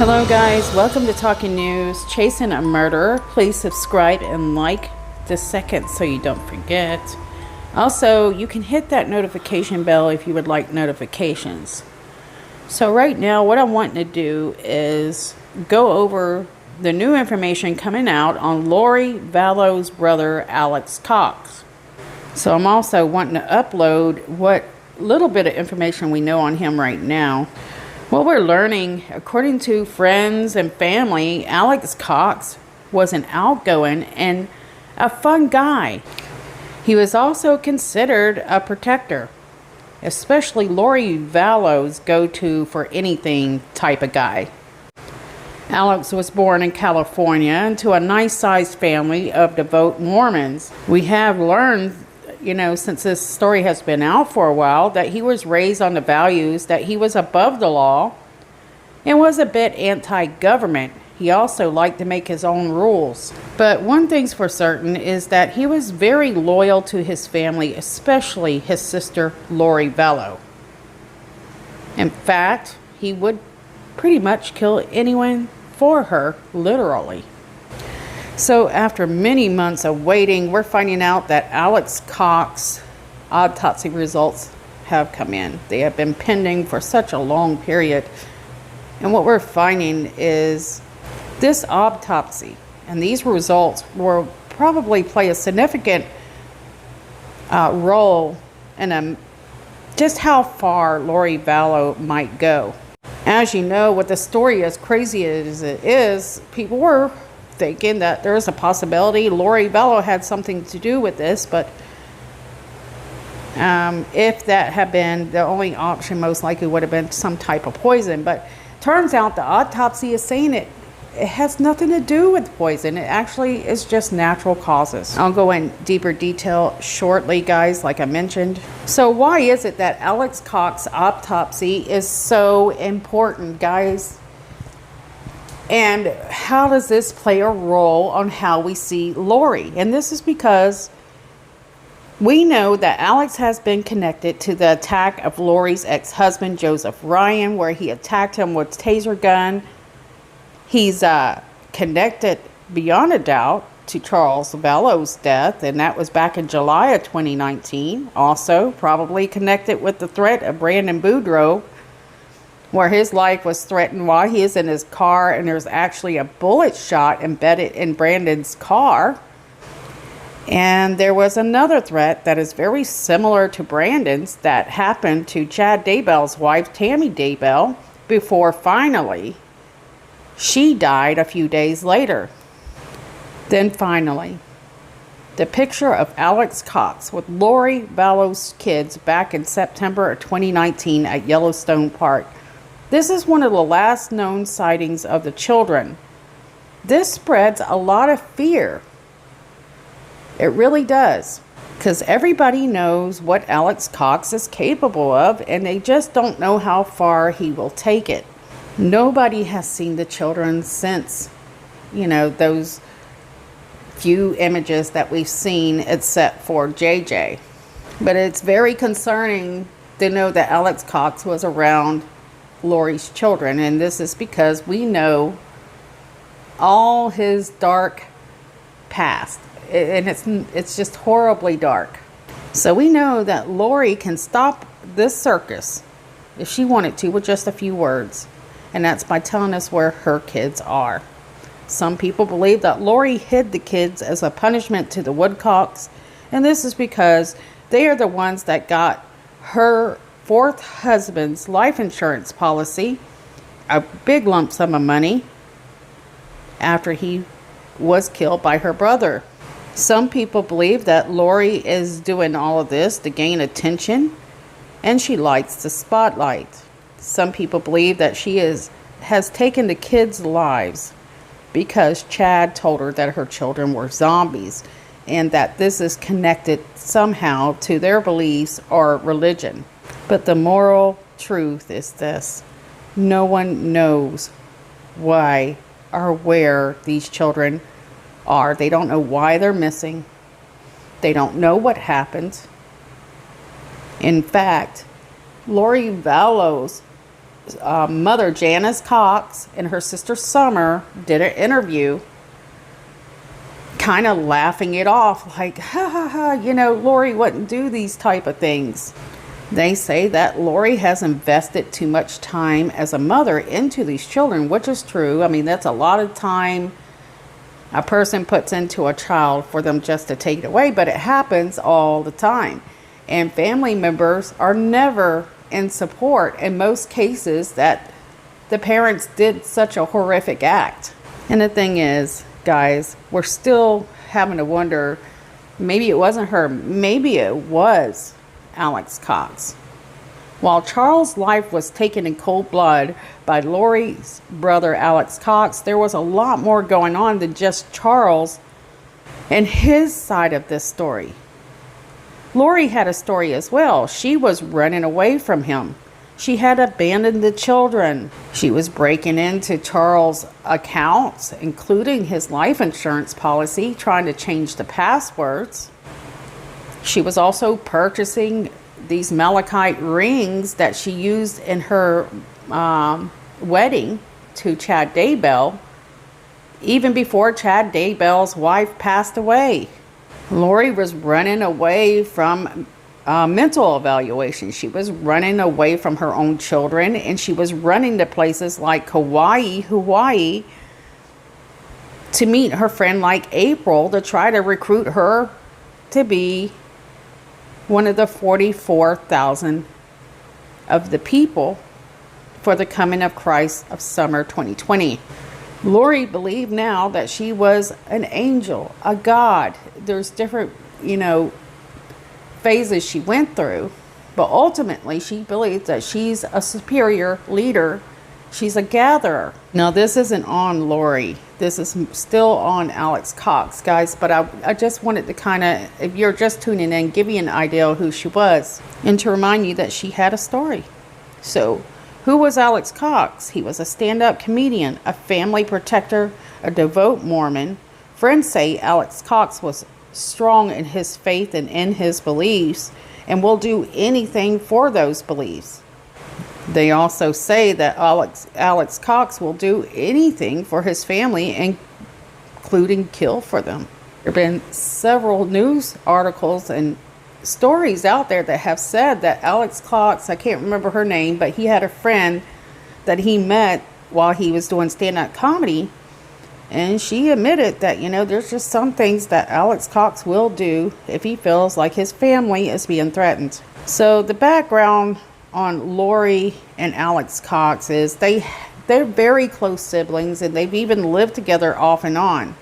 Hello guys, welcome to Talking News. Chasing a Murderer. Please subscribe and like this second so you don't forget. Also, you can hit that notification bell if you would like notifications. So right now what I'm wanting to do is go over the new information coming out on Lori Vallow's brother Alex Cox. So I'm also wanting to upload what little bit of information we know on him right now. What we're learning, according to friends and family, Alex Cox was an outgoing and a fun guy. He was also considered a protector, especially Lori Vallow's go-to for anything type of guy. Alex was born in California into a nice-sized family of devout Mormons. We have learned, since this story has been out for a while, that he was raised on the values that he was above the law and was a bit anti-government. He also liked to make his own rules. But one thing's for certain is that he was very loyal to his family, especially his sister Lori Vallow. In fact, he would pretty much kill anyone for her, literally. So after many months of waiting, we're finding out that Alex Cox autopsy results have come in. They have been pending for such a long period. And what we're finding is this autopsy and these results will probably play a significant role in just how far Lori Vallow might go. As you know, with the story as crazy as it is, people were thinking that there's a possibility Lori Vallow had something to do with this, but if that had been the only option, most likely would have been some type of poison. But turns out the autopsy is saying it has nothing to do with poison. It actually is just natural causes. I'll go in deeper detail shortly, guys, like I mentioned. So why is it that Alex Cox autopsy is so important, guys? And how does this play a role on how we see Lori? And this is because we know that Alex has been connected to the attack of Lori's ex-husband, Joseph Ryan, where he attacked him with a taser gun. He's connected beyond a doubt to Charles Vallow's death, and that was back in July of 2019. Also, probably connected with the threat of Brandon Boudreaux, where his life was threatened while he is in his car, and there's actually a bullet shot embedded in Brandon's car. And there was another threat that is very similar to Brandon's that happened to Chad Daybell's wife, Tammy Daybell, before finally she died a few days later. Then finally, the picture of Alex Cox with Lori Vallow's kids back in September of 2019 at Yellowstone Park. This is one of the last known sightings of the children. This spreads a lot of fear. It really does. Because everybody knows what Alex Cox is capable of, and they just don't know how far he will take it. Nobody has seen the children since, those few images that we've seen except for JJ. But it's very concerning to know that Alex Cox was around Lori's children, and this is because we know all his dark past, and it's just horribly dark. So we know that Lori can stop this circus if she wanted to with just a few words, and that's by telling us where her kids are. Some people believe that Lori hid the kids as a punishment to the Woodcocks, and this is because they are the ones that got her fourth husband's life insurance policy, a big lump sum of money, after he was killed by her brother. Some people believe that Lori is doing all of this to gain attention, and she likes the spotlight. Some people believe that she has taken the kids' lives because Chad told her that her children were zombies, and that this is connected somehow to their beliefs or religion. But the moral truth is this: no one knows why or where these children are. They don't know why they're missing. They don't know what happened. In fact, Lori Vallow's mother, Janice Cox, and her sister Summer did an interview kind of laughing it off like, ha ha ha, Lori wouldn't do these type of things. They say that Lori has invested too much time as a mother into these children, which is true. I mean, that's a lot of time a person puts into a child for them just to take it away, but it happens all the time. And family members are never in support in most cases that the parents did such a horrific act. And the thing is, guys, we're still having to wonder, maybe it wasn't her, maybe it was Alex Cox. While Charles' life was taken in cold blood by Lori's brother Alex Cox, there was a lot more going on than just Charles and his side of this story. Lori had a story as well. She was running away from him. She had abandoned the children. She was breaking into Charles' accounts, including his life insurance policy, trying to change the passwords. She was also purchasing these malachite rings that she used in her wedding to Chad Daybell, even before Chad Daybell's wife passed away. Lori was running away from mental evaluation. She was running away from her own children, and she was running to places like Hawaii, to meet her friend like April to try to recruit her to be one of the 44,000 of the people for the coming of Christ of summer 2020. Lori believed now that she was an angel, a god. There's different, phases she went through, but ultimately she believes that she's a superior leader. She's a gatherer. Now, this isn't on Lori. This is still on Alex Cox, guys, but I just wanted to kind of, if you're just tuning in, give you an idea of who she was and to remind you that she had a story. So, who was Alex Cox? He was a stand-up comedian, a family protector, a devout Mormon. Friends say Alex Cox was strong in his faith and in his beliefs and will do anything for those beliefs. They also say that Alex Cox will do anything for his family, including kill for them. There have been several news articles and stories out there that have said that Alex Cox, I can't remember her name, but he had a friend that he met while he was doing stand-up comedy, and she admitted that, there's just some things that Alex Cox will do if he feels like his family is being threatened. So the background on Lori and Alex Cox is they're very close siblings, and they've even lived together off and on.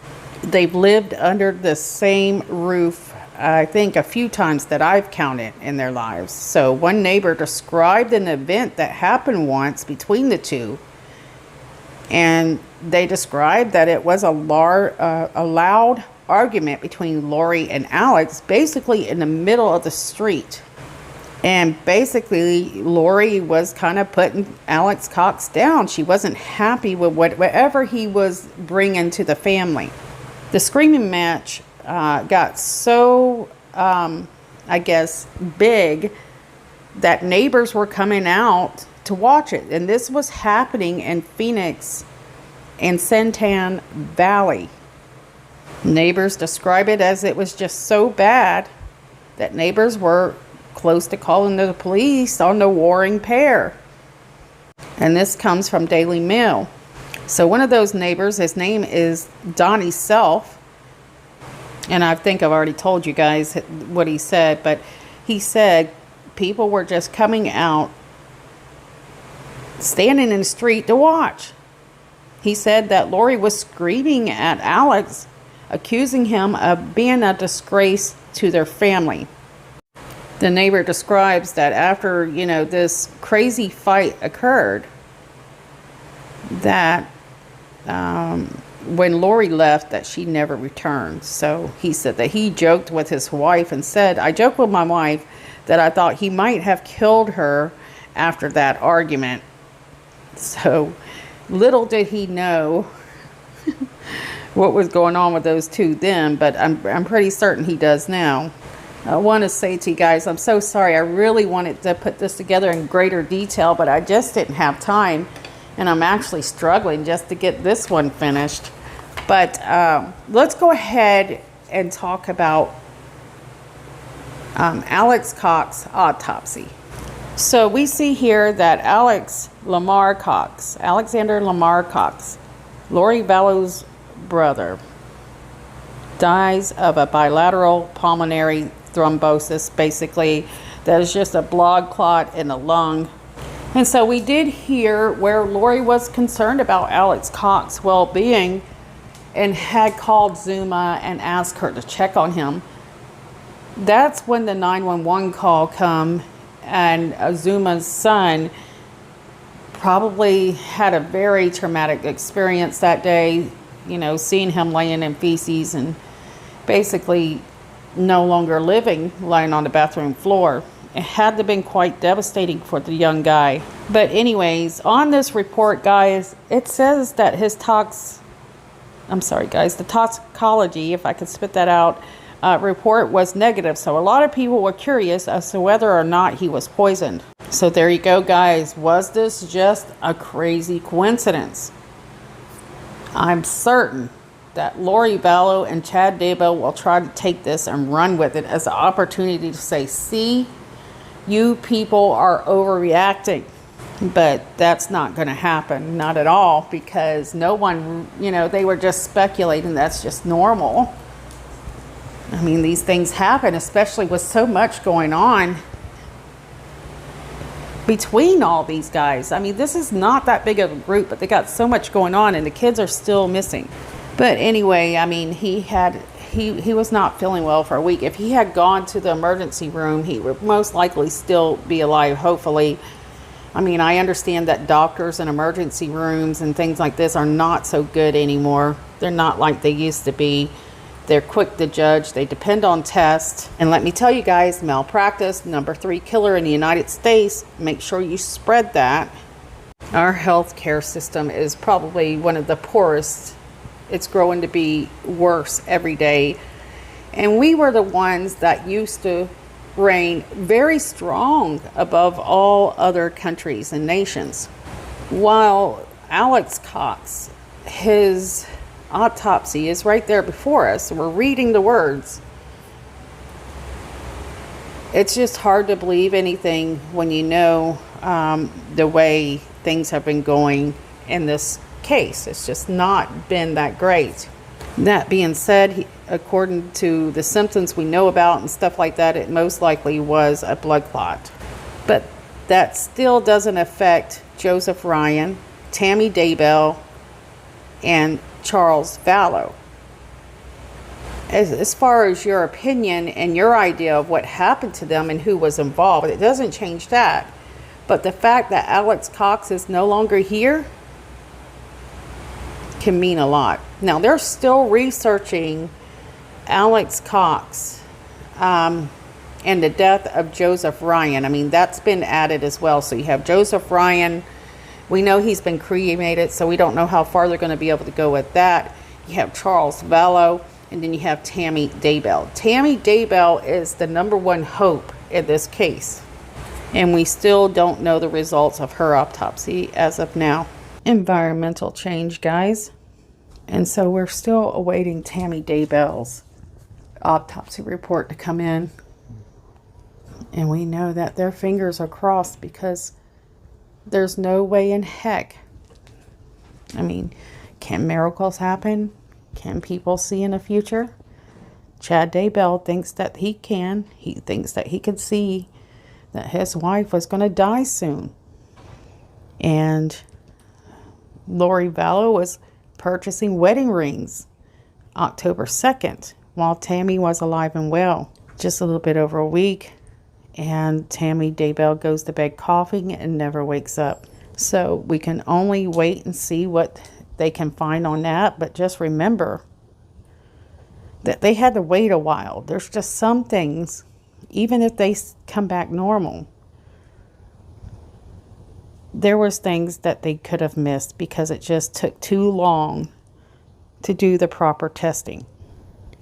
They've lived under the same roof, I think, a few times that I've counted in their lives. So one neighbor described an event that happened once between the two, and they described that it was a loud argument between Lori and Alex, basically in the middle of the street. And basically, Lori was kind of putting Alex Cox down. She wasn't happy with whatever he was bringing to the family. The screaming match got so, big that neighbors were coming out to watch it. And this was happening in Phoenix and Santan Valley. Neighbors describe it as it was just so bad that neighbors were close to calling the police on the warring pair. And this comes from Daily Mail. So one of those neighbors, his name is Donnie Self, and I think I've already told you guys what he said, but he said people were just coming out, standing in the street to watch. He said that Lori was screaming at Alex, accusing him of being a disgrace to their family. The neighbor describes that after, this crazy fight occurred, that when Lori left, that she never returned. So he said that he joked with his wife and said, I joked with my wife that I thought he might have killed her after that argument. So little did he know what was going on with those two then, but I'm pretty certain he does now. I want to say to you guys, I'm so sorry. I really wanted to put this together in greater detail, but I just didn't have time. And I'm actually struggling just to get this one finished. But let's go ahead and talk about Alex Cox autopsy. So we see here that Alexander Lamar Cox, Lori Vallow's brother, dies of a bilateral pulmonary thrombosis. Basically, that is just a blood clot in the lung. And so we did hear where Lori was concerned about Alex Cox's well-being and had called Zuma and asked her to check on him. That's when the 911 call come, and Zuma's son probably had a very traumatic experience that day, you know, seeing him laying in feces and basically no longer living, lying on the bathroom floor. It had to have been quite devastating for the young guy. But anyways, on this report, guys, it says that the toxicology, if I could spit that out, report was negative. So a lot of people were curious as to whether or not he was poisoned. So there you go, guys. Was this just a crazy coincidence? I'm certain that Lori Vallow and Chad Daybell will try to take this and run with it as an opportunity to say, see, you people are overreacting. But that's not going to happen, not at all, because no one, you know, they were just speculating. That's just normal. I mean, these things happen, especially with so much going on between all these guys. I mean, this is not that big of a group, but they got so much going on, and the kids are still missing. But anyway, I mean, he was not feeling well for a week. If he had gone to the emergency room, he would most likely still be alive, hopefully. I mean, I understand that doctors in emergency rooms and things like this are not so good anymore. They're not like they used to be. They're quick to judge. They depend on tests. And let me tell you guys, malpractice, #3 killer in the United States. Make sure you spread that. Our healthcare system is probably one of the poorest. It's growing to be worse every day. And we were the ones that used to reign very strong above all other countries and nations. While Alex Cox, his autopsy is right there before us. We're reading the words. It's just hard to believe anything when you know the way things have been going in this case. It's just not been that great. That being said, according to the symptoms we know about and stuff like that, it most likely was a blood clot. But that still doesn't affect Joseph Ryan, Tammy Daybell, and Charles Vallow. As far as your opinion and your idea of what happened to them and who was involved, it doesn't change that. But the fact that Alex Cox is no longer here can mean a lot. Now, they're still researching Alex Cox and the death of Joseph Ryan. I mean, that's been added as well. So you have Joseph Ryan. We know he's been cremated, so we don't know how far they're going to be able to go with that. You have Charles Vallow, and then you have Tammy Daybell. Tammy Daybell is the #1 hope in this case. And we still don't know the results of her autopsy as of now. Environmental change, guys. And so we're still awaiting Tammy Daybell's autopsy report to come in. And we know that their fingers are crossed because there's no way in heck. I mean, can miracles happen? Can people see in the future? Chad Daybell thinks that he can. He thinks that he could see that his wife was going to die soon. And Lori Vallow was purchasing wedding rings October 2nd while Tammy was alive and well. Just a little bit over a week. And Tammy Daybell goes to bed coughing and never wakes up. So we can only wait and see what they can find on that. But just remember that they had to wait a while. There's just some things, even if they come back normal, there was things that they could have missed because it just took too long to do the proper testing.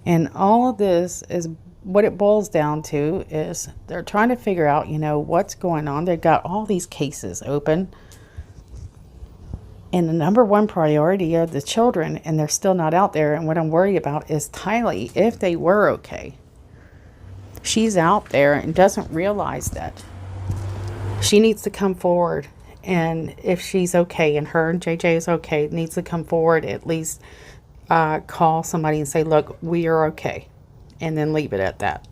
And all of this is what it boils down to is they're trying to figure out, you know, what's going on. They've got all these cases open. And the number one priority are the children, and they're still not out there. And what I'm worried about is Tylee, if they were okay. She's out there and doesn't realize that. She needs to come forward. And if she's okay and her and JJ is okay, needs to come forward, at least call somebody and say, look, we are okay. And then leave it at that.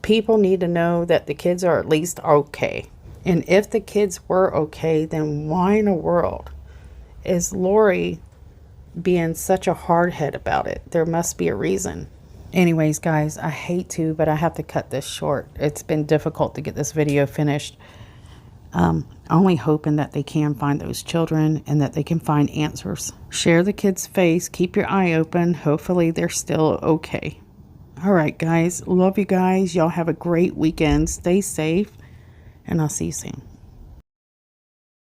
People need to know that the kids are at least okay. And if the kids were okay, then why in the world is Lori being such a hardhead about it? There must be a reason. Anyways, guys, I hate to, but I have to cut this short. It's been difficult to get this video finished. Only hoping that they can find those children and that they can find answers. Share the kid's face. Keep your eye open. Hopefully they're still okay. All right, guys. Love you guys. Y'all have a great weekend. Stay safe, and I'll see you soon.